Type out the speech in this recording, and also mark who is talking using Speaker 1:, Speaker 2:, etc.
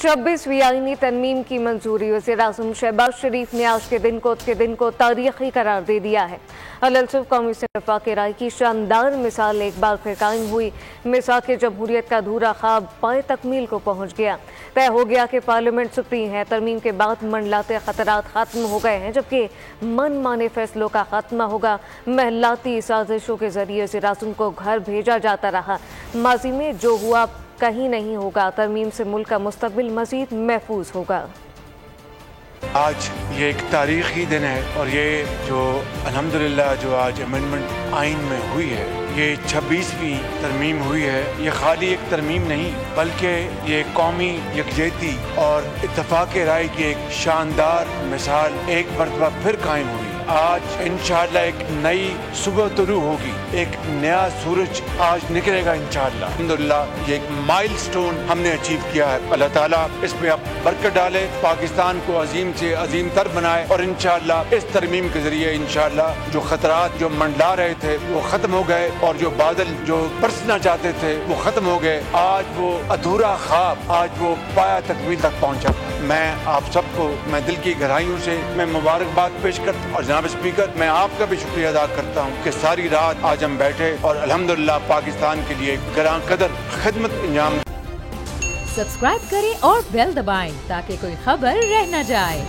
Speaker 1: 26वीं आईनी तरमीम की मंजूरी। वज़ीर-ए-आज़म शहबाज शरीफ ने आज के दिन को तारीखी करार दे दिया है। अलसुफ कौमी सिनफ़ा के राय की शानदार मिसाल एक बार फिर कायम हुई। मिसाक जमहूरियत का अधूरा ख्वाब पाए तकमील को पहुँच गया। तय हो गया कि पार्लियामेंट सुप्री है। तरमीम के बाद मंडलाते खतरात ख़त्म हो गए हैं, जबकि मन माने फैसलों का खात्मा होगा। महलाती साजिशों के जरिए वज़ीर-ए-आज़म को घर भेजा जाता रहा। माजी में जो हुआ कहीं नहीं होगा। तरमीम से मुल्क का मुस्तकबिल मज़ीद महफूज होगा।
Speaker 2: आज ये एक तारीखी दिन है और ये जो अल्हम्दुलिल्लाह जो आज अमेंडमेंट आइन में हुई है, ये 26वीं तरमीम हुई है। ये खाली एक तरमीम नहीं बल्कि ये कौमी यकजहती और इत्तफाक राय की एक शानदार मिसाल एक मरतबा फिर कायम हुई। आज इंशाअल्लाह एक नई सुबह तुलू होगी, एक नया सूरज आज निकलेगा इंशाअल्लाह। अल्हम्दुलिल्लाह ये एक माइलस्टोन हमने अचीव किया है। अल्लाह ताला इसमें अब बरकत डाले, पाकिस्तान को अजीम से अजीम तर बनाए और इंशाअल्लाह इस तरमीम के जरिए इंशाअल्लाह जो खतरात जो मंडला रहे थे वो खत्म हो गए और जो बादल जो बरसना चाहते थे वो खत्म हो गए। आज वो अधूरा ख्वाब आज वो पाया तकमील तक पहुंचा। मैं आप सबको मैं दिल की गहराइयों से मैं मुबारकबाद पेश करता हूँ और जनाब स्पीकर मैं आपका भी शुक्रिया अदा करता हूँ कि सारी रात आज हम बैठे और अल्हम्दुलिल्लाह पाकिस्तान के लिए ग्रां कदर खिदमत अंजाम।
Speaker 3: सब्सक्राइब करें और बेल दबाएं ताकि कोई खबर रह न जाए।